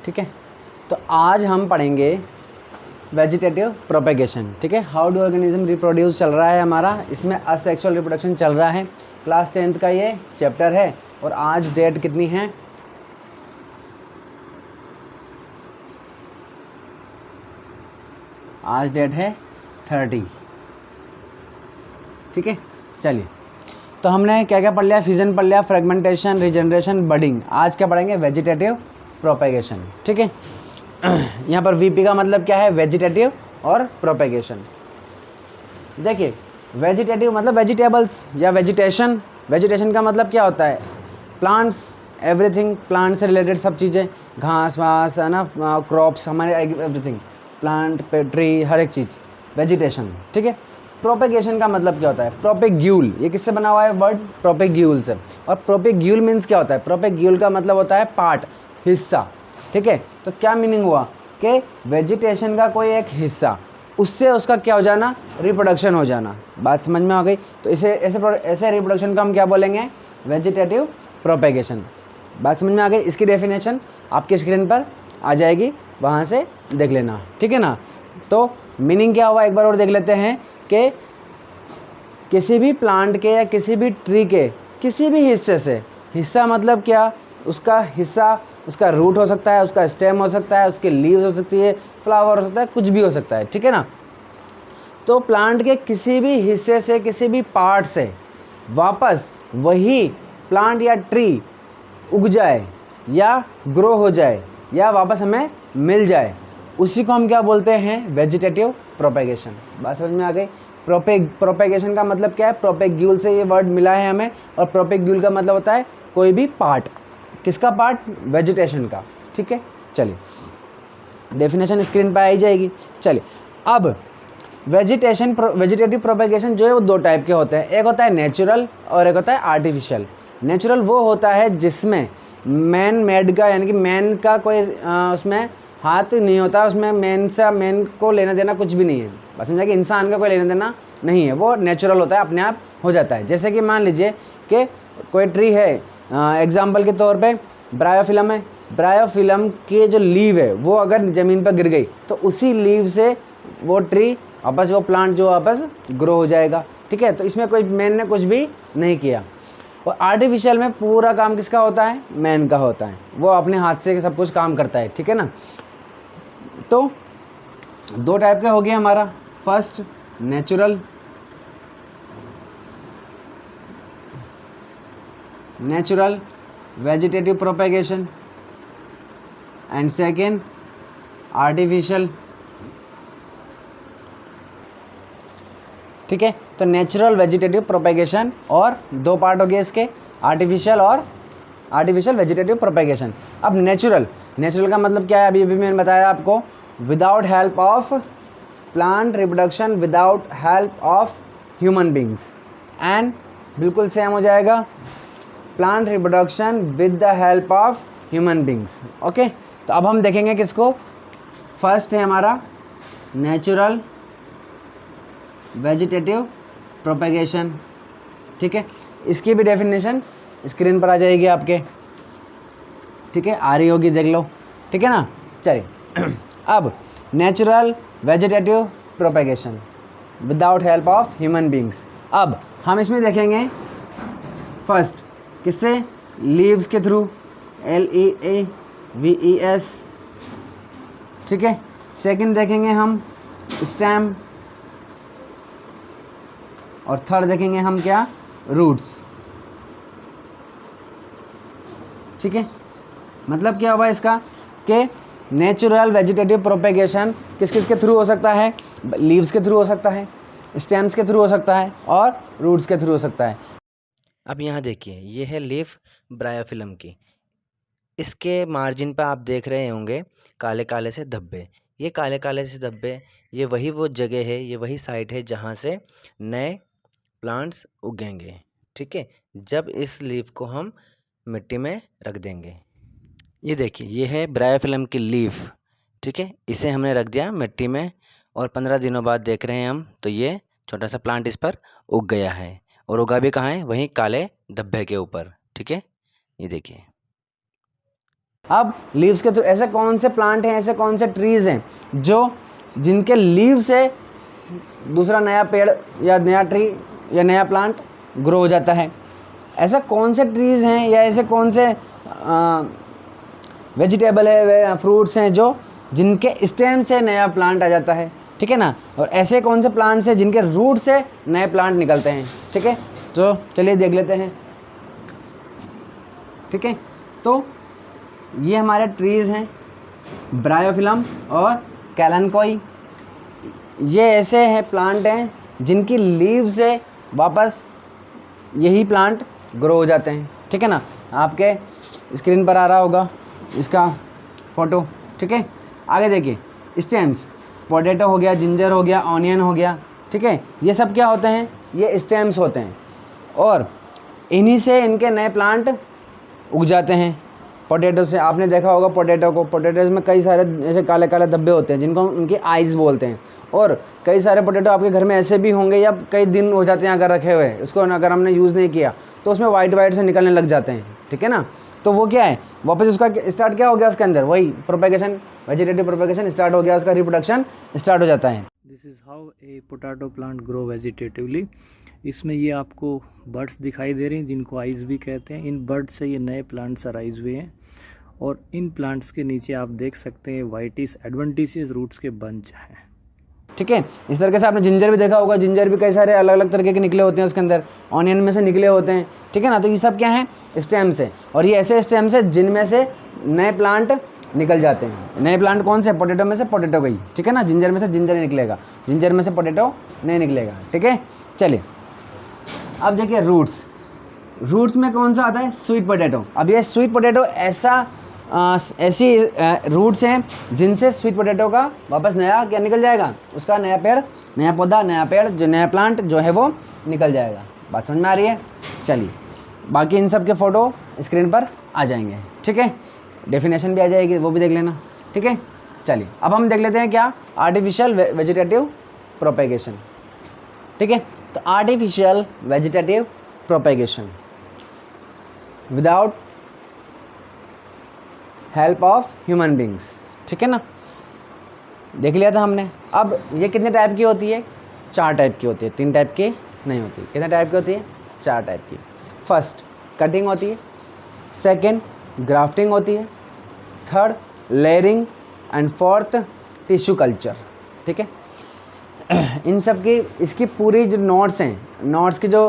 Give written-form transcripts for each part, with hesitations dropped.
ठीक है। तो आज हम पढ़ेंगे वेजिटेटिव प्रोपेगेशन। ठीक है, हाउ डू ऑर्गेनिज्म रिप्रोड्यूस चल रहा है हमारा, इसमें असेक्सुअल रिप्रोडक्शन चल रहा है। क्लास 10th का ये चैप्टर है और आज डेट कितनी है, आज डेट है 30। ठीक है, चलिए तो हमने क्या क्या पढ़ लिया, फिजन पढ़ लिया, फ्रेगमेंटेशन, रिजनरेशन, बडिंग। आज क्या पढ़ेंगे, वेजिटेटिव प्रोपेगेशन। ठीक है, यहाँ पर वीपी का मतलब क्या है, वेजिटेटिव और प्रोपेगेशन। देखिए वेजिटेटिव मतलब वेजिटेबल्स या वेजिटेशन। वेजिटेशन का मतलब क्या होता है, प्लांट्स, एवरीथिंग प्लांट से रिलेटेड सब चीज़ें, घास वास है ना, क्रॉप्स हमारे, एवरीथिंग प्लांट पे ट्री, हर एक चीज़ वेजिटेशन। ठीक है। प्रोपेगेशन का मतलब क्या होता है, प्रोपेग्यूल, ये किससे बना हुआ है वर्ड, प्रोपेग्यूल से। और प्रोपेग्यूल मीन्स क्या होता है, प्रोपेग्यूल का मतलब होता है पार्ट, हिस्सा। ठीक है, तो क्या मीनिंग हुआ कि वेजिटेशन का कोई एक हिस्सा, उससे उसका क्या हो जाना, रिप्रोडक्शन हो जाना। बात समझ में आ गई। तो इसे ऐसे रिप्रोडक्शन का हम क्या बोलेंगे, वेजिटेटिव प्रोपेगेशन। बात समझ में आ गई। इसकी डेफिनेशन आपकी स्क्रीन पर आ जाएगी, वहाँ से देख लेना। ठीक है ना। तो मीनिंग क्या हुआ एक बार और देख लेते हैं कि किसी भी प्लांट के या किसी भी ट्री के किसी भी हिस्से से, हिस्सा मतलब क्या, उसका हिस्सा, उसका रूट हो सकता है, उसका स्टेम हो सकता है, उसकी लीव्स हो सकती है, फ्लावर हो सकता है, कुछ भी हो सकता है। ठीक है ना। तो प्लांट के किसी भी हिस्से से, किसी भी पार्ट से वापस वही प्लांट या ट्री उग जाए या ग्रो हो जाए या वापस हमें मिल जाए, उसी को हम क्या बोलते हैं, वेजिटेटिव प्रोपेगेशन। बात समझ में आ गई। प्रोपेगेशन का मतलब क्या है, प्रोपेग्यूल से ये वर्ड मिला है हमें, और प्रोपेग्यूल का मतलब होता है कोई भी पार्ट। किसका पार्ट, वेजिटेशन का। ठीक है, चलिए डेफिनेशन स्क्रीन पर आई जाएगी। चलिए अब वेजिटेटिव प्रोपेगेशन जो है वो दो टाइप के होते हैं, एक होता है नेचुरल और एक होता है आर्टिफिशियल। नेचुरल वो होता है जिसमें मैन मेड का, यानी कि मैन का कोई उसमें हाथ नहीं होता, उसमें मैन को लेना देना कुछ भी नहीं है। बस समझा कि इंसान का कोई लेना देना नहीं है, वो नेचुरल होता है, अपने आप हो जाता है। जैसे कि मान लीजिए कि कोई ट्री है, एग्जाम्पल के तौर पर ब्रायोफिलम है, ब्रायोफिलम की जो लीव है वो अगर ज़मीन पर गिर गई तो उसी लीव से वो ट्री वापस, वो प्लांट जो वापस ग्रो हो जाएगा। ठीक है, तो इसमें कोई मैन ने कुछ भी नहीं किया। और आर्टिफिशियल में पूरा काम किसका होता है, मैन का होता है, वो अपने हाथ से सब कुछ काम करता है। ठीक है ना। तो दो टाइप के हो गए हमारा, first natural vegetative propagation and second artificial. ठीक है, तो नेचुरल वेजिटेटिव प्रोपेगेशन और दो पार्ट हो गए इसके, आर्टिफिशियल और आर्टिफिशियल वेजिटेटिव प्रोपेगेशन। अब नेचुरल का मतलब क्या है, अभी मैंने बताया आपको, without help of plant reproduction, without help of human beings. And बिल्कुल सेम हो जाएगा, plant reproduction with the help of human beings. Okay, तो अब हम देखेंगे किसको। फर्स्ट है हमारा नेचुरल वेजिटेटिव प्रोपेगेशन। ठीक है, इसकी भी डेफिनेशन स्क्रीन पर आ जाएगी आपके। ठीक है, आ रही होगी, देख लो। ठीक है ना। चलिए अब natural vegetative propagation without help of human beings. अब हम इसमें देखेंगे फर्स्ट किससे, लीव्स के थ्रू, LEAVES। ठीक है, सेकंड देखेंगे हम स्टेम, और थर्ड देखेंगे हम क्या, रूट्स। ठीक है, मतलब क्या हुआ इसका कि नेचुरल वेजिटेटिव प्रोपेगेशन किस किस के थ्रू हो सकता है, लीव्स के थ्रू हो सकता है, स्टेम्स के थ्रू हो सकता है और रूट्स के थ्रू हो सकता है। अब यहाँ देखिए, ये है लीफ ब्रायोफिलम की। इसके मार्जिन पर आप देख रहे होंगे काले काले से धब्बे। ये काले काले से धब्बे, ये वो जगह है, ये वही साइट है जहाँ से नए प्लांट्स उगेंगे। ठीक है, जब इस लीफ को हम मिट्टी में रख देंगे। ये देखिए, ये है ब्रायोफिलम की लीफ। ठीक है, इसे हमने रख दिया मिट्टी में, और 15 दिनों बाद देख रहे हैं हम, तो ये छोटा सा प्लांट इस पर उग गया है, और उगा भी कहाँ है, वहीं काले धब्बे के ऊपर। ठीक है, ये देखिए। अब लीव्स के थ्रू ऐसे कौन से प्लांट हैं, ऐसे कौन से ट्रीज़ हैं जो जिनके लीव से दूसरा नया पेड़ या नया ट्री या नया प्लांट ग्रो हो जाता है। ऐसा कौन से ट्रीज़ हैं या ऐसे कौन से वेजिटेबल है, फ्रूट्स हैं जो जिनके स्टेम से नया प्लांट आ जाता है, ठीक है ना। और ऐसे कौन से प्लांट्स हैं जिनके रूट से नए प्लांट निकलते हैं, ठीक है। तो चलिए देख लेते हैं, ठीक है। तो ये हमारे ट्रीज़ हैं, ब्रायोफिलम और कैलनकोई। ये ऐसे हैं प्लांट हैं जिनकी लीव से वापस यही प्लांट ग्रो हो जाते हैं, ठीक है ना। आपके स्क्रीन पर आ रहा होगा इसका फ़ोटो, ठीक है। आगे देखिए, स्टेम्स, पोटैटो हो गया, जिंजर हो गया, ऑनियन हो गया, ठीक है। ये सब क्या होते हैं, ये स्टेम्स होते हैं और इन्हीं से इनके नए प्लांट उग जाते हैं। पोटैटो से आपने देखा होगा पोटैटो को, पोटैटोज़ में कई सारे ऐसे काले काले धब्बे होते हैं जिनको उनकी आइज़ बोलते हैं। और कई सारे पोटैटो आपके घर में ऐसे भी होंगे या कई दिन हो जाते हैं अगर रखे हुए, उसको अगर हमने यूज़ नहीं किया तो उसमें वाइट वाइट से निकलने लग जाते हैं, ठीक है ना। तो वो क्या है, वापस उसका स्टार्ट क्या हो गया, उसके अंदर वही प्रोपेगेशन, वेजिटेटिव प्रोपेगेशन स्टार्ट हो गया, उसका रिप्रोडक्शन स्टार्ट हो जाता है। This is how a potato plant grow vegetatively. इसमें ये आपको बर्ड्स दिखाई दे रही हैं जिनको आइज़ भी कहते हैं। इन बर्ड्स से ये नए प्लांट्स अराइज हुए हैं और इन प्लांट्स के नीचे आप देख सकते हैं वाइटिस एडवेंटिशियस रूट्स के बंच हैं, ठीक है। इस तरीके से आपने जिंजर भी देखा होगा, जिंजर भी कई सारे अलग अलग तरीके के निकले होते हैं उसके अंदर, ऑनियन में से निकले होते हैं, ठीक है ना। तो ये सब क्या है, स्टेम्स है। और ये ऐसे स्टेम्स है जिनमें से नए प्लांट निकल जाते हैं। नए प्लांट कौन से, पोटैटो में से पोटैटो गई, ठीक है ना। जिंजर में से जिंजर ही निकलेगा, जिंजर में से पोटैटो नहीं निकलेगा, ठीक है। चलिए अब देखिए रूट्स, रूट्स में कौन सा आता है, स्वीट पोटैटो। अब ये स्वीट पोटैटो ऐसी रूट्स हैं जिनसे स्वीट पोटैटो का वापस नया क्या निकल जाएगा, उसका नया पेड़, नया पौधा, नया पेड़, जो नया प्लांट जो है वो निकल जाएगा। बात समझ में आ रही है। चलिए बाकी इन सब के फ़ोटो स्क्रीन पर आ जाएंगे, ठीक है। डेफिनेशन भी आ जाएगी, वो भी देख लेना, ठीक है। चलिए अब हम देख लेते हैं क्या, आर्टिफिशियल वेजिटेटिव प्रोपेगेशन, ठीक है। तो artificial vegetative propagation without help of human beings, ठीक है ना, देख लिया था हमने। अब ये कितने टाइप की होती है, 4 टाइप की होती है, 3 टाइप की नहीं होती। कितने टाइप की होती है, 4 टाइप की। फर्स्ट कटिंग होती है, सेकंड ग्राफ्टिंग होती है, third layering and fourth tissue culture, ठीक है। इन सब की इसकी पूरी जो नोट्स हैं, नोट्स की जो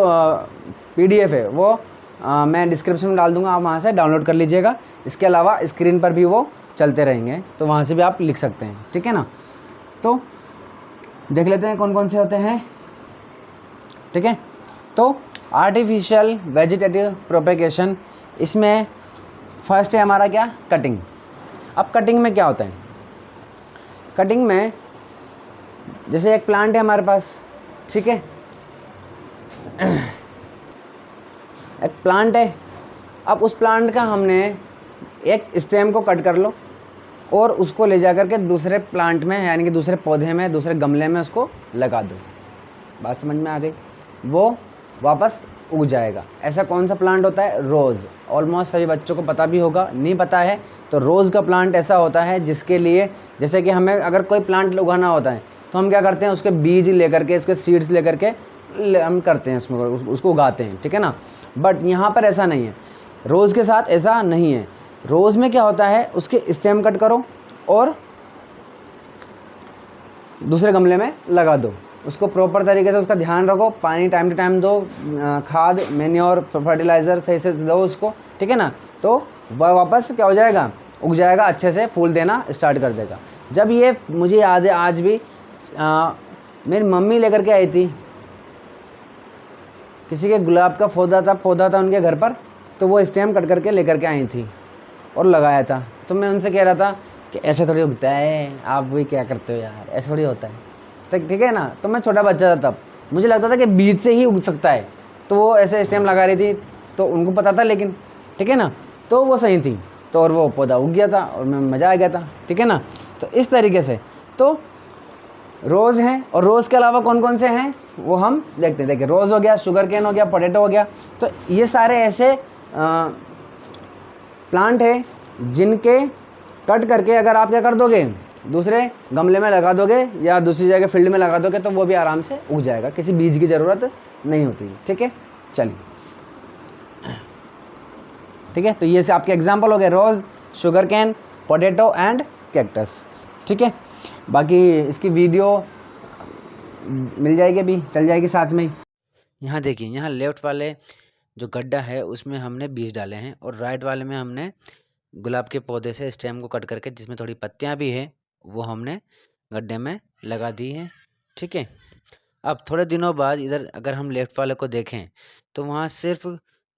PDF है वो मैं डिस्क्रिप्शन में डाल दूंगा, आप वहाँ से डाउनलोड कर लीजिएगा। इसके अलावा स्क्रीन पर भी वो चलते रहेंगे तो वहाँ से भी आप लिख सकते हैं, ठीक है ना। तो देख लेते हैं कौन कौन से होते हैं, ठीक है। तो आर्टिफिशियल वेजिटेटिव प्रोपेगेशन, इसमें फर्स्ट है हमारा क्या, कटिंग। अब कटिंग में क्या होता है, कटिंग में जैसे एक प्लांट है हमारे पास, ठीक है, एक प्लांट है। अब उस प्लांट का हमने एक स्टेम को कट कर लो और उसको ले जा कर के दूसरे प्लांट में, यानी कि दूसरे पौधे में, दूसरे गमले में उसको लगा दो। बात समझ में आ गई, वो वापस उग जाएगा। ऐसा कौन सा प्लांट होता है, रोज़। ऑलमोस्ट सभी बच्चों को पता भी होगा, नहीं पता है तो रोज़ का प्लांट ऐसा होता है जिसके लिए, जैसे कि हमें अगर कोई प्लांट उगाना होता है तो हम क्या करते हैं, उसके बीज लेकर के, उसके सीड्स लेकर के हम करते हैं, उसमें उसको उगाते हैं, ठीक है ना। बट यहाँ पर ऐसा नहीं है, रोज़ के साथ ऐसा नहीं है। रोज़ में क्या होता है, उसके स्टेम कट करो और दूसरे गमले में लगा दो, उसको प्रॉपर तरीके से उसका ध्यान रखो, पानी टाइम टू टाइम दो, खाद, मैन्योर, फर्टिलाइज़र सही से दो उसको, ठीक है ना। तो वह वापस क्या हो जाएगा, उग जाएगा, अच्छे से फूल देना स्टार्ट कर देगा। जब ये मुझे याद है आज भी, मेरी मम्मी लेकर के आई थी, किसी के गुलाब का पौधा था उनके घर पर, तो वो स्टेम कट करके लेकर के आई थी और लगाया था। तो मैं उनसे कह रहा था कि ऐसे थोड़ी उगता है, आप भी क्या करते हो यार, ऐसे थोड़ी होता है, तो ठीक है ना। तो मैं छोटा बच्चा था तब, मुझे लगता था कि बीज से ही उग सकता है, तो वो ऐसे स्टेम लगा रही थी, तो उनको पता था, लेकिन ठीक है ना, तो वो सही थी, तो और वो पौधा उग गया था और मैं मज़ा आ गया था, ठीक है ना। तो इस तरीके से तो रोज़ हैं, और रोज़ के अलावा कौन कौन से हैं वो हम देखते हैं। देखिए रोज़ हो गया, शुगर केन हो गया, पोटैटो हो गया, तो ये सारे ऐसे प्लांट है जिनके कट करके अगर आप क्या कर दोगे, दूसरे गमले में लगा दोगे या दूसरी जगह फील्ड में लगा दोगे तो वो भी आराम से उग जाएगा, किसी बीज की ज़रूरत नहीं होती। ठीक है, चलिए ठीक है। तो ये से आपके एग्जाम्पल हो गए rose, sugar cane, potato and cactus. ठीक है, बाकी इसकी वीडियो मिल जाएगी, अभी चल जाएगी साथ में ही। यहाँ देखिए, यहाँ लेफ्ट वाले जो गड्ढा है उसमें हमने बीज डाले हैं और राइट वाले में हमने गुलाब के पौधे से स्टेम को कट करके जिसमें थोड़ी पत्तियाँ भी है वो हमने गड्ढे में लगा दी है। ठीक है, अब थोड़े दिनों बाद इधर अगर हम लेफ्ट वाले को देखें तो वहाँ सिर्फ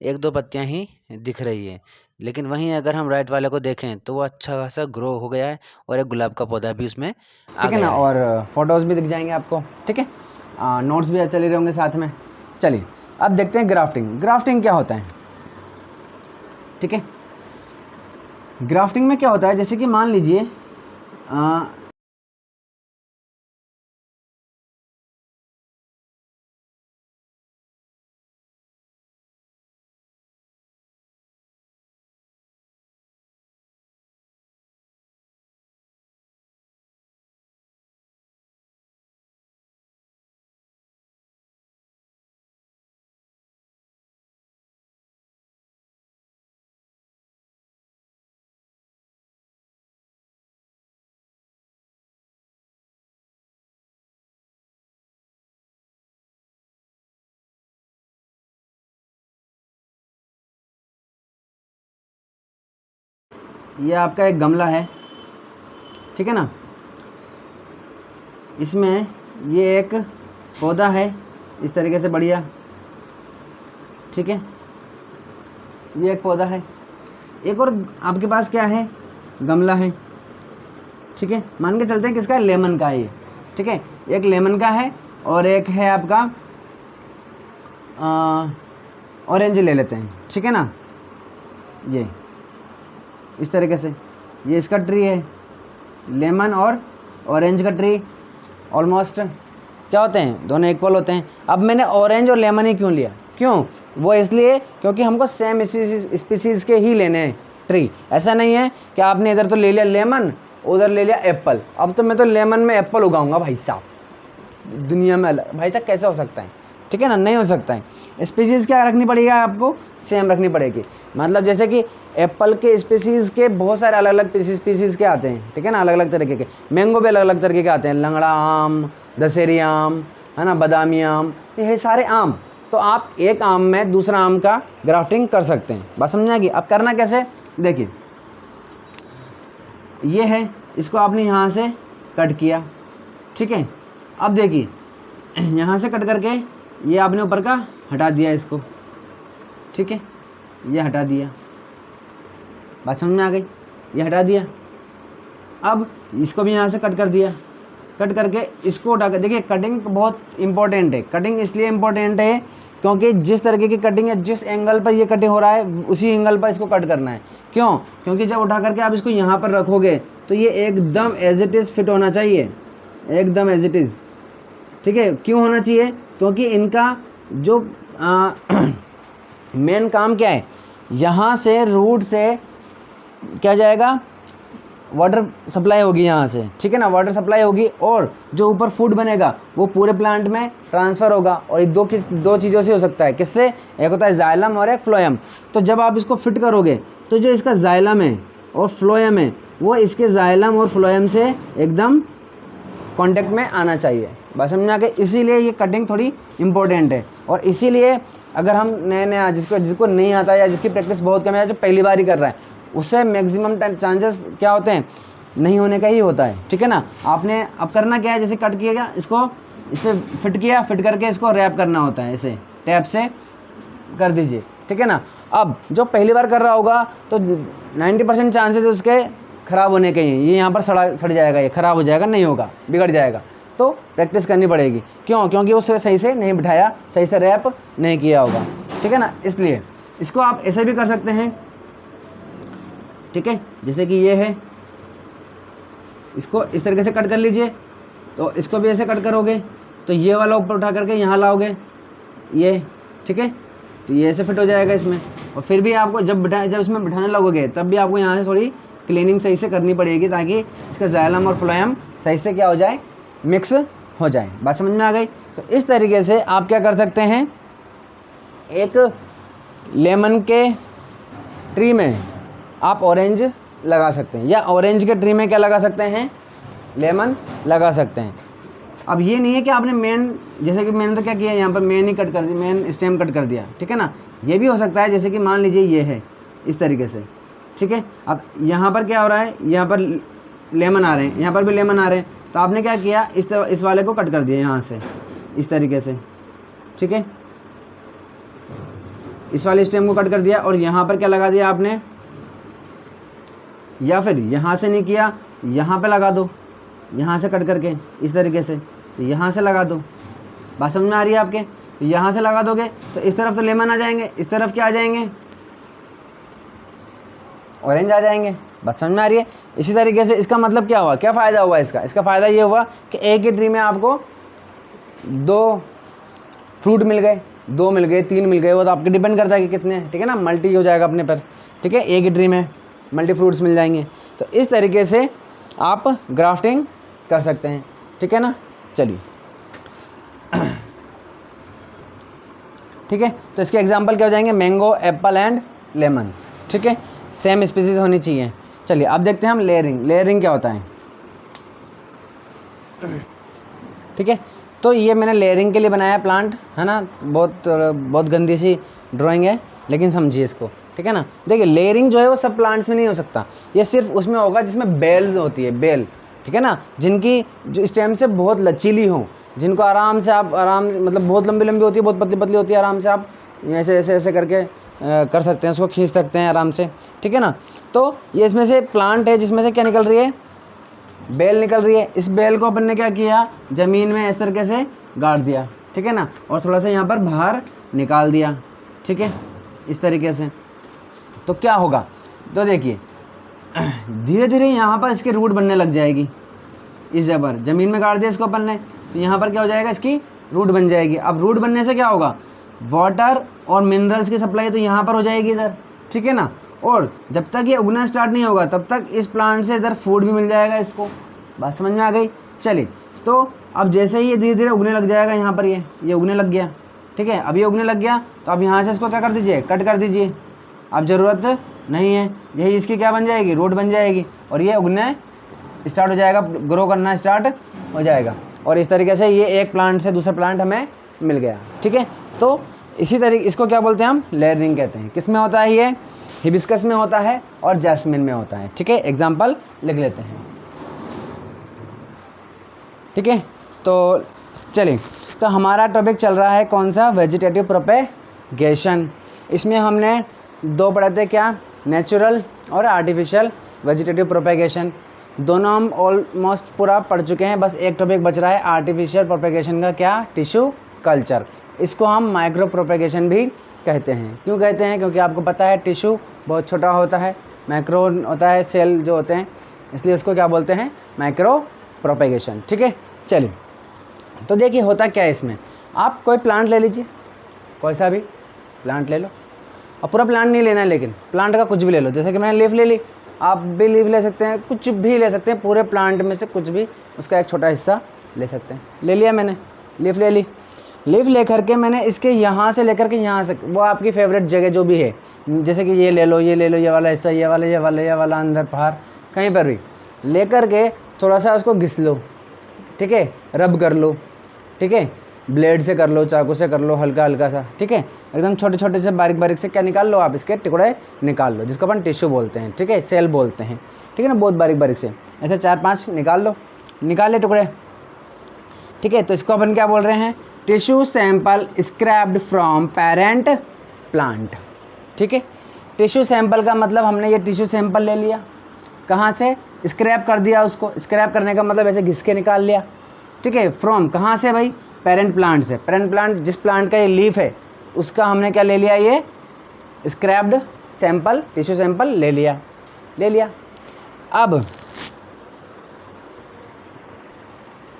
1-2 पत्तियाँ ही दिख रही है, लेकिन वहीं अगर हम राइट वाले को देखें तो वो अच्छा खासा ग्रो हो गया है और एक गुलाब का पौधा भी उसमें आ ठीक है गया ना, है। और फोटोज़ भी दिख जाएंगे आपको। ठीक है, नोट्स भी चले रहे होंगे साथ में। चलिए अब देखते हैं ग्राफ्टिंग। ग्राफ्टिंग क्या होता है? ठीक है, ग्राफ्टिंग में क्या होता है, जैसे कि मान लीजिए ये आपका एक गमला है, ठीक है ना, इसमें ये एक पौधा है इस तरीके से बढ़िया। ठीक है, ये एक पौधा है, एक और आपके पास क्या है, गमला है। ठीक है, मान के चलते हैं किसका, लेमन का है ये। ठीक है, एक लेमन का है और एक है आपका ऑरेंज ले लेते हैं। ठीक है ना, ये इस तरीके से ये इसका ट्री है, लेमन और ऑरेंज का ट्री ऑलमोस्ट क्या होते हैं, दोनों इक्वल होते हैं। अब मैंने ऑरेंज और लेमन ही क्यों लिया, क्यों, वो इसलिए क्योंकि हमको सेम स्पीसीज़ के ही लेने हैं ट्री। ऐसा नहीं है कि आपने इधर तो ले लिया लेमन, उधर ले लिया एप्पल, अब तो मैं तो लेमन में एप्पल उगाऊंगा भाई साहब, दुनिया में अलग, भाई साहब कैसे हो सकता है? ठीक है ना, नहीं हो सकता है। स्पीसीज़ क्या रखनी पड़ेगी आपको, सेम रखनी पड़ेगी। मतलब जैसे कि एप्पल के स्पीसीज़ के बहुत सारे अलग अलग स्पीसीज़ के आते हैं, ठीक है ना, अलग अलग तरीके के। मैंगो भी अलग अलग तरीके के आते हैं, लंगड़ा आम, दशहरी आम, है ना, बादामी आम, ये सारे आम। तो आप एक आम में दूसरा आम का ग्राफ्टिंग कर सकते हैं। बात समझ आएगी? अब करना कैसे, देखिए ये है, इसको आपने यहाँ से कट किया। ठीक है, अब देखिए यहाँ से कट करके ये आपने ऊपर का हटा दिया इसको। ठीक है, ये हटा दिया, बात समझ में आ गई, ये हटा दिया। अब इसको भी यहाँ से कट कर दिया, कट करके इसको उठा कर, देखिए कटिंग बहुत इंपॉर्टेंट है। कटिंग इसलिए इम्पोर्टेंट है क्योंकि जिस तरीके की कटिंग है, जिस एंगल पर ये कटिंग हो रहा है उसी एंगल पर इसको कट करना है। क्यों? क्योंकि जब उठा करके आप इसको यहाँ पर रखोगे तो ये एकदम एज इट इज़ फिट होना चाहिए, एकदम एज इट इज़। ठीक है, क्यों होना चाहिए? क्योंकि इनका जो मेन काम क्या है, यहाँ से रूट से क्या जाएगा, वाटर सप्लाई होगी यहाँ से। ठीक है ना, वाटर सप्लाई होगी और जो ऊपर फूड बनेगा वो पूरे प्लांट में ट्रांसफ़र होगा। और ये दो चीज़ों से हो सकता है, किससे, एक होता है जाइलम और एक फ्लोएम। तो जब आप इसको फिट करोगे तो जो इसका जाइलम है और फ्लोएम है वो इसके जाइलम और फ्लोएम से एकदम कांटेक्ट में आना चाहिए। बस समझ में आ गए? इसीलिए ये कटिंग थोड़ी इम्पोर्टेंट है। और इसीलिए अगर हम नए नया जिसको नहीं आता या जिसकी प्रैक्टिस बहुत कम है, जो पहली बार ही कर रहा है, उससे मैक्सिमम चांसेस क्या होते हैं, नहीं होने का ही होता है। ठीक है ना, आपने अब करना क्या है, जैसे कट किएगा इसको, इस पर फिट किया, फिट करके इसको रैप करना होता है, ऐसे टैप से कर दीजिए। ठीक है ना, अब जो पहली बार कर रहा होगा तो 90% चांसेस उसके ख़राब होने के ही, ये यहाँ पर सड़ जाएगा, ये ख़राब हो जाएगा, नहीं होगा, बिगड़ जाएगा। तो प्रैक्टिस करनी पड़ेगी। क्यों? क्योंकि उसे सही से नहीं बिठाया, सही से रैप नहीं किया होगा। ठीक है ना, इसलिए इसको आप ऐसे भी कर सकते हैं। ठीक है, जैसे कि ये है, इसको इस तरीके से कट कर लीजिए, तो इसको भी ऐसे कट करोगे तो ये वाला ऊपर उठा करके यहाँ लाओगे, ये। ठीक है, तो ये ऐसे फिट हो जाएगा इसमें। और फिर भी आपको जब इसमें बिठाने लगोगे तब भी आपको यहाँ से थोड़ी क्लीनिंग सही से करनी पड़ेगी ताकि इसका जाइलम और फ्लोएम सही से क्या हो जाए, मिक्स हो जाए। बात समझ में आ गई। तो इस तरीके से आप क्या कर सकते हैं, एक लेमन के ट्री में आप ऑरेंज लगा सकते हैं, या ऑरेंज के ट्री में क्या लगा सकते हैं, लेमन लगा सकते हैं। अब ये नहीं है कि आपने मेन, जैसे कि मैंने तो क्या किया यहाँ पर मेन ही कट कर दिया, मेन स्टेम कट कर दिया, ठीक है ना। ये भी हो सकता है, जैसे कि मान लीजिए ये है इस तरीके से, ठीक है। अब यहाँ पर क्या हो रहा है, यहाँ पर लेमन आ रहे हैं, यहाँ पर भी लेमन आ रहे हैं, तो आपने क्या किया, इस वाले को कट कर दिया यहाँ से इस तरीके से, ठीक है। इस वाले स्टेम को कट कर दिया और यहाँ पर क्या लगा दिया आपने, या फिर यहाँ से नहीं किया, यहाँ पे लगा दो, यहाँ से कट करके इस तरीके से, तो यहाँ से लगा दो। बात समझ में आ रही है आपके। तो यहाँ से लगा दोगे तो इस तरफ तो लेमन आ जाएंगे, इस तरफ क्या आ जाएंगे, ऑरेंज आ जाएंगे। बात समझ में आ रही है। इसी तरीके से इसका मतलब क्या हुआ, क्या फ़ायदा हुआ इसका फ़ायदा ये हुआ कि एक ही ट्री में आपको 2 फ्रूट मिल गए, 2 मिल गए, 3 मिल गए, वो तो आपके डिपेंड करता है कि कितने, ठीक है ना, मल्टी हो जाएगा अपने पर, ठीक है। एक ही ट्री में मल्टी फ्रूट्स मिल जाएंगे। तो इस तरीके से आप ग्राफ्टिंग कर सकते हैं, ठीक है ना। चलिए ठीक है, तो इसके एग्जांपल क्या हो जाएंगे, मैंगो, एप्पल एंड लेमन, ठीक है, सेम स्पीसीज होनी चाहिए। चलिए अब देखते हैं हम लेयरिंग क्या होता है, ठीक है। तो ये मैंने लेयरिंग के लिए बनाया प्लांट, है ना, बहुत गंदी सी ड्राइंग है, लेकिन समझिए इसको, ठीक है ना। देखिए लेयरिंग जो है वो सब प्लांट्स में नहीं हो सकता, ये सिर्फ उसमें होगा जिसमें बेल्स होती है, बेल, ठीक है ना, जिनकी जो स्टेम से बहुत लचीली हो, जिनको आराम से आप मतलब बहुत लंबी लंबी होती है, बहुत पतली पतली होती है, आराम से आप ऐसे ऐसे ऐसे करके कर सकते हैं, उसको खींच सकते हैं आराम से, ठीक है ना। तो ये इसमें से प्लांट है जिसमें से क्या निकल रही है, बेल निकल रही है। इस बेल को अपन ने क्या किया, ज़मीन में इस तरीके से गाड़ दिया, ठीक है ना, और थोड़ा सा यहाँ पर बाहर निकाल दिया, ठीक है, इस तरीके से। तो क्या होगा, तो देखिए धीरे धीरे यहाँ पर इसकी रूट बनने लग जाएगी। इस जगह पर ज़मीन में गाड़ दिया इसको अपन ने, तो यहाँ पर क्या हो जाएगा, इसकी रूट बन जाएगी। अब रूट बनने से क्या होगा, वाटर और मिनरल्स की सप्लाई तो यहाँ पर हो जाएगी इधर, ठीक है ना। और जब तक ये उगना स्टार्ट नहीं होगा तब तक इस प्लांट से इधर फूड भी मिल जाएगा इसको। बात समझ में आ गई। चलिए, तो अब जैसे ही ये धीरे धीरे उगने लग जाएगा, यहाँ पर ये उगने लग गया, ठीक है। अब ये उगने लग गया तो अब यहाँ से इसको क्या कर दीजिए, कट कर दीजिए, अब ज़रूरत नहीं है। यही इसकी क्या बन जाएगी, रूट बन जाएगी, और ये उगने स्टार्ट हो जाएगा, ग्रो करना स्टार्ट हो जाएगा। और इस तरीके से ये एक प्लांट से दूसरा प्लांट हमें मिल गया, ठीक है। तो इसी तरीके इसको क्या बोलते हैं हम, लेयरिंग कहते हैं। किस में होता है ये, हिबिस्कस में होता है और जैस्मिन में होता है, ठीक है। एग्जाम्पल लिख लेते हैं, ठीक है। तो चलिए, तो हमारा टॉपिक चल रहा है कौन सा, वेजिटेटिव प्रोपेगेशन। इसमें हमने 2 पढ़े थे, क्या, नेचुरल और आर्टिफिशियल वेजिटेटिव प्रोपेगेशन। दोनों हम ऑलमोस्ट पूरा पढ़ चुके हैं, बस एक टॉपिक बच रहा है आर्टिफिशियल प्रोपेगेशन का, क्या, टिश्यू कल्चर। इसको हम माइक्रो प्रोपेगेशन भी कहते हैं। क्यों कहते हैं, क्योंकि आपको पता है टिश्यू बहुत छोटा होता है, माइक्रो होता है सेल जो होते हैं, इसलिए इसको क्या बोलते हैं, माइक्रो प्रोपेगेशन, ठीक है। चलिए, तो देखिए होता क्या है इसमें, आप कोई प्लांट ले लीजिए, कोई सा भी प्लांट ले लो, और पूरा प्लांट नहीं लेना है, लेकिन प्लांट का कुछ भी ले लो। जैसे कि मैंने लीफ ले ली, आप भी लीफ ले सकते हैं, कुछ भी ले सकते हैं, पूरे प्लांट में से कुछ भी उसका एक छोटा हिस्सा ले सकते हैं। ले लिया मैंने, लीफ ले ली, लीफ ले करके मैंने इसके यहाँ से लेकर के यहाँ से, वो आपकी फेवरेट जगह जो भी है, जैसे कि ये ले लो, ये ले लो, ये वाला हिस्सा, ये वाला अंदर बाहर कहीं पर भी ले करके थोड़ा सा उसको घिस लो, ठीक है, रब कर लो, ठीक है, ब्लेड से कर लो, चाकू से कर लो, हल्का हल्का सा, ठीक है, एकदम छोटे छोटे से बारीक बारीक से क्या निकाल लो आप, इसके टुकड़े निकाल लो, जिसको अपन टिश्यू बोलते हैं, ठीक है, सेल बोलते हैं, ठीक है ना। बहुत बारीक बारीक से ऐसे 4-5 निकाल लो, निकाले टुकड़े, ठीक है। तो इसको अपन क्या बोल रहे हैं, tissue sample scraped from parent plant, ठीक है। टिश्यू सैंपल का मतलब हमने ये टिश्यू सैंपल ले लिया, कहाँ से, स्क्रैप कर दिया उसको, स्क्रैप करने का मतलब ऐसे घिस के निकाल लिया, ठीक है। फ्रॉम कहाँ से भाई, पेरेंट प्लांट से। पेरेंट प्लांट जिस प्लांट का ये लीफ है उसका हमने क्या ले लिया, ये स्क्रैप्ड सैंपल, टिश्यू सैंपल ले लिया। अब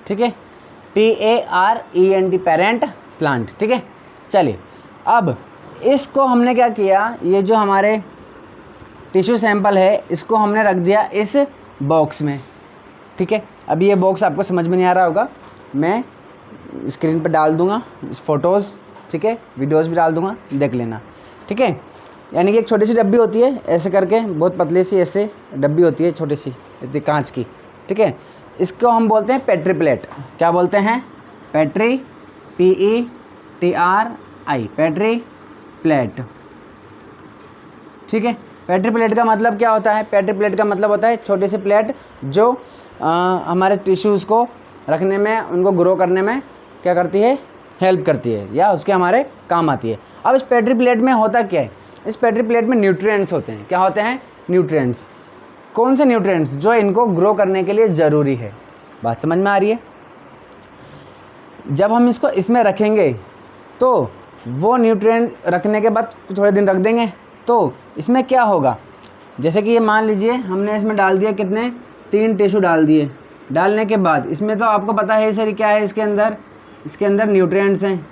ठीक है, PARENT पेरेंट प्लांट, ठीक है। चलिए, अब इसको हमने क्या किया, ये जो हमारे टिश्यू सैंपल है इसको हमने रख दिया इस बॉक्स में, ठीक है। अब ये बॉक्स आपको समझ में नहीं आ रहा होगा, मैं स्क्रीन पर डाल दूंगा फ़ोटोज़, ठीक है, वीडियोज़ भी डाल दूंगा, देख लेना, ठीक है। यानी कि एक छोटी सी डब्बी होती है ऐसे करके, बहुत पतली सी ऐसे डब्बी होती है छोटी सी इतनी कांच की, ठीक है। इसको हम बोलते हैं पेट्री प्लेट। क्या बोलते हैं? पेट्री, PETRI, पेट्री प्लेट, ठीक है। पेट्री प्लेट का मतलब क्या होता है? पेट्री प्लेट का मतलब होता है छोटी सी प्लेट जो हमारे टिश्यूज़ को रखने में, उनको ग्रो करने में क्या करती है? हेल्प करती है या उसके हमारे काम आती है। अब इस पेट्री प्लेट में होता क्या है? इस पेट्री प्लेट में न्यूट्रिएंट्स होते हैं। क्या होते हैं? न्यूट्रिएंट्स। कौन से न्यूट्रिएंट्स? जो इनको ग्रो करने के लिए ज़रूरी है। बात समझ में आ रही है? जब हम इसको इसमें रखेंगे तो वो न्यूट्रिएंट रखने के बाद थोड़े दिन रख देंगे तो इसमें क्या होगा? जैसे कि ये मान लीजिए हमने इसमें डाल दिया कितने? 3 टिश्यू डाल दिए। डालने के बाद इसमें तो आपको पता है सर क्या है इसके अंदर न्यूट्रिएंट्स हैं,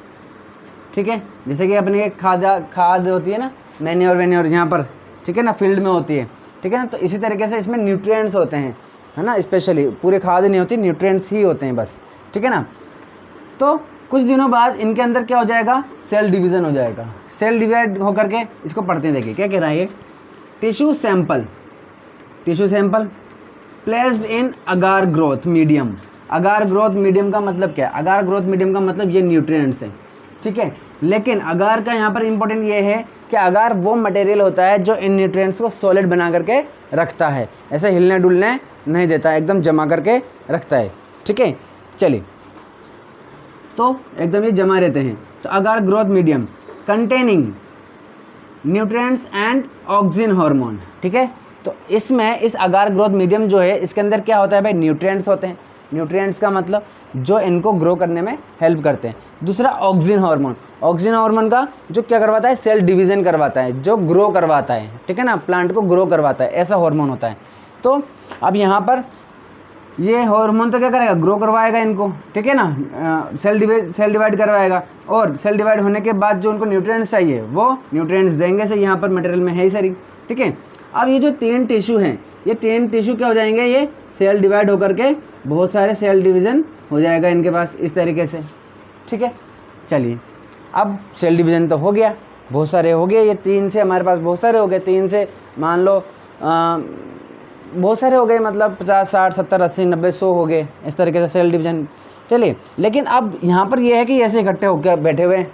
ठीक है। जैसे कि अपने खाद होती है ना, मैन्योर वेन्योर यहाँ पर, ठीक है ना, फील्ड में होती है, ठीक है ना। तो इसी तरीके से इसमें न्यूट्रिएंट्स होते हैं, है ना। स्पेशली पूरे खाद नहीं होती, न्यूट्रिएंट्स ही होते हैं बस, ठीक है ना। तो कुछ दिनों बाद इनके अंदर क्या हो जाएगा? सेल डिवीज़न हो जाएगा। सेल डिवाइड होकर के इसको पढ़ते हैं, देखिए क्या कह रहा है ये। Tissue sample placed in agar growth medium. Agar growth medium का मतलब क्या है? अगार ग्रोथ मीडियम का मतलब ये न्यूट्रिएंट्स हैं, ठीक है। लेकिन अगार का यहाँ पर इंपॉर्टेंट ये है कि अगार वो मटेरियल होता है जो इन न्यूट्रिएंट्स को सॉलिड बना करके रखता है, ऐसे हिलने डुलने नहीं देता, एकदम जमा करके रखता है, ठीक है। चलिए, तो एकदम ये जमा रहते हैं। तो agar growth medium containing nutrients and auxin hormone, ठीक है। तो इसमें इस अगार ग्रोथ मीडियम जो है इसके अंदर क्या होता है भाई? न्यूट्रिएंट्स होते हैं। न्यूट्रिएंट्स का मतलब जो इनको ग्रो करने में हेल्प करते हैं। दूसरा ऑक्सिन हार्मोन। ऑक्सिन हार्मोन का जो क्या करवाता है? सेल डिवीज़न करवाता है, जो ग्रो करवाता है, ठीक है ना, प्लांट को ग्रो करवाता है, ऐसा हार्मोन होता है। तो अब यहाँ पर ये हार्मोन तो क्या करेगा? ग्रो करवाएगा इनको, ठीक है ना, सेल डिवाइड करवाएगा, और सेल डिवाइड होने के बाद जो उनको न्यूट्रिएंट्स चाहिए वो न्यूट्रिएंट्स देंगे। से यहाँ पर मटेरियल में है ही सारी, ठीक है। अब ये जो 3 टिश्यू हैं, ये 3 टिश्यू क्या हो जाएंगे? ये सेल डिवाइड होकर के बहुत सारे सेल डिवीज़न हो जाएगा इनके पास इस तरीके से, ठीक है। चलिए, अब सेल डिवीज़न तो हो गया, बहुत सारे हो गए। ये 3 से हमारे पास बहुत सारे हो गए, 3 से मान लो बहुत सारे हो गए, मतलब 50, 60, 70, 80, 90, 100 हो गए इस तरीके से सेल डिवीज़न। चलिए, लेकिन अब यहाँ पर ये है कि ऐसे इकट्ठे होकर बैठे हुए हैं,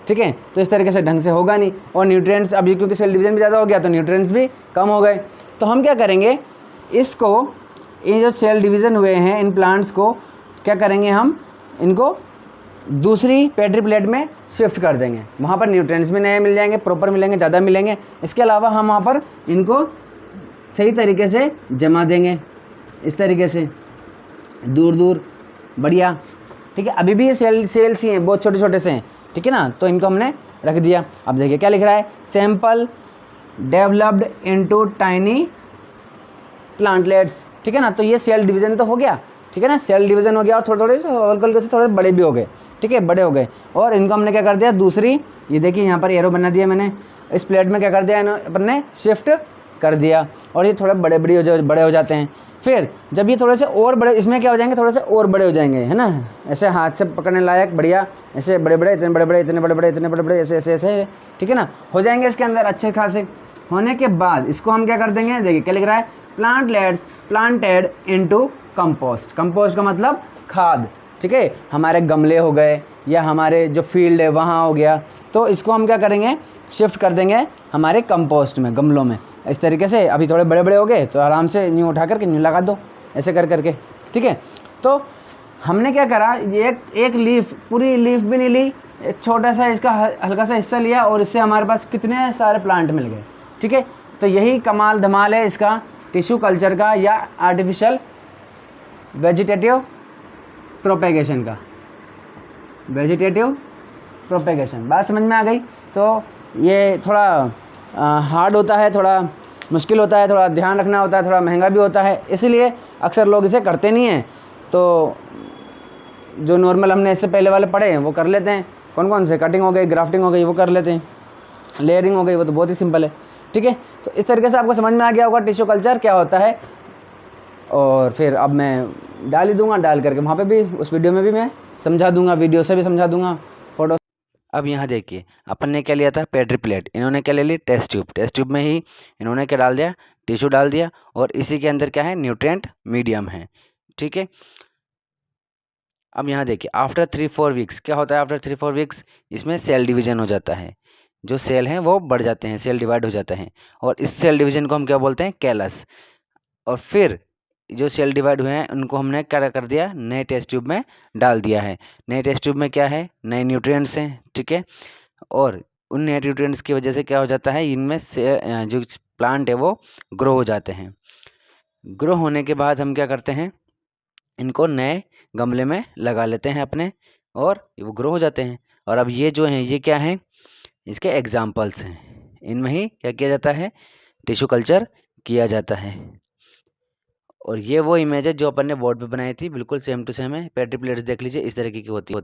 ठीक है। तो इस तरीके से ढंग से होगा नहीं, और न्यूट्रिएंट्स अभी क्योंकि सेल डिवीज़न भी ज़्यादा हो गया तो न्यूट्रिएंट्स भी कम हो गए। तो हम क्या करेंगे? इसको, ये जो सेल डिवीज़न हुए हैं इन प्लांट्स को क्या करेंगे? हम इनको दूसरी पेट्री प्लेट में शिफ्ट कर देंगे। वहाँ पर न्यूट्रिएंट्स भी नए मिल जाएंगे, प्रॉपर मिलेंगे, ज़्यादा मिलेंगे। इसके अलावा हम वहाँ पर इनको सही तरीके से जमा देंगे, इस तरीके से दूर दूर, बढ़िया, ठीक है। अभी भी ये सेल्स ही हैं, बहुत छोटे छोटे से हैं, ठीक है ना। तो इनको हमने रख दिया। अब देखिए क्या लिख रहा है? Sample developed into tiny plantlets, ठीक है ना। तो ये सेल डिवीज़न तो हो गया, ठीक है ना, सेल डिवीज़न हो गया, और थोड़े थोड़े से थोड़े बड़े भी हो गए, ठीक है, बड़े हो गए। और इनको हमने क्या कर दिया? दूसरी, ये देखिए यहाँ पर एरो बना दिया मैंने, इस प्लेट में क्या कर दिया? अपन ने शिफ्ट कर दिया, और ये थोड़े बड़े हो जाते हैं। फिर जब ये थोड़े से और बड़े, इसमें क्या हो जाएंगे? थोड़े से और बड़े हो जाएंगे, है ना, ऐसे हाथ से पकड़ने लायक, बढ़िया, ऐसे बड़े बड़े, इतने बड़े बड़े, इतने बड़े बड़े, इतने बड़े बड़े, ऐसे ऐसे ऐसे, ठीक है ना, हो जाएंगे इसके अंदर अच्छे खासे। होने के बाद इसको हम क्या कर देंगे? देखिए क्या लिख रहा है? Plantlets planted into compost. Compost का मतलब खाद, ठीक है। हमारे गमले हो गए या हमारे जो फील्ड है वहाँ हो गया, तो इसको हम क्या करेंगे? शिफ्ट कर देंगे हमारे कंपोस्ट में, गमलों में, इस तरीके से। अभी थोड़े बड़े बड़े हो गए तो आराम से न्यू उठा करके न्यू लगा दो, ऐसे कर करके, ठीक है। तो हमने क्या करा? ये एक लीफ, पूरी लीफ भी नहीं ली, एक छोटा सा इसका हल्का सा हिस्सा लिया, और इससे हमारे पास कितने सारे प्लांट मिल गए, ठीक है। तो यही कमाल धमाल है इसका टिश्यू कल्चर का या आर्टिफिशियल वेजिटेटिव प्रोपेगेशन का। वेजिटेटिव प्रोपेगेशन, बात समझ में आ गई? तो ये थोड़ा हार्ड होता है, थोड़ा मुश्किल होता है, थोड़ा ध्यान रखना होता है, थोड़ा महंगा भी होता है, इसलिए अक्सर लोग इसे करते नहीं हैं। तो जो नॉर्मल हमने इससे पहले वाले पढ़े हैं वो कर लेते हैं। कौन कौन से? कटिंग हो गई, ग्राफ्टिंग हो गई, वो कर लेते हैं, लेयरिंग हो गई, वो तो बहुत ही सिंपल है। ठीक है, तो इस तरीके से आपको समझ में आ गया होगा टिश्यू कल्चर क्या होता है। और फिर अब मैं डाल ही दूंगा, डाल करके वहाँ पे भी उस वीडियो में भी मैं समझा दूंगा, वीडियो से भी समझा दूंगा, फोटो। अब यहाँ देखिए, अपन ने क्या लिया था, पेट्री प्लेट, इन्होंने क्या ले ली, टेस्ट ट्यूब। टेस्ट ट्यूब में ही इन्होंने क्या डाल दिया, टिश्यू डाल दिया, और इसी के अंदर क्या है, न्यूट्रिएंट मीडियम है। ठीक है, अब यहाँ देखिए, आफ्टर 3-4 वीक्स क्या होता है, आफ्टर 3-4 वीक्स इसमें सेल डिवीजन हो जाता है। जो सेल हैं वो बढ़ जाते हैं, सेल डिवाइड हो जाते हैं, और इस सेल डिवीजन को हम क्या बोलते हैं, कैलस। और फिर जो सेल डिवाइड हुए हैं उनको हमने क्या कर दिया, नए टेस्ट ट्यूब में डाल दिया है। नए टेस्ट ट्यूब में क्या है, नए न्यूट्रिएंट्स हैं। ठीक है, और उन नए न्यूट्रिएंट्स की वजह से क्या हो जाता है, इनमें से जो प्लांट है वो ग्रो हो जाते हैं। ग्रो होने के बाद हम क्या करते हैं, इनको नए गमले में लगा लेते हैं अपने, और वो ग्रो हो जाते हैं। और अब ये जो हैं ये क्या हैं, इसके एग्जाम्पल्स हैं। इनमें ही क्या किया जाता है, टिश्यू कल्चर किया जाता है। और ये वो इमेज है जो अपन ने बोर्ड पे बनाई थी, बिल्कुल सेम टू सेम है। पेट्री प्लेट्स देख लीजिए, इस तरीके की होती है।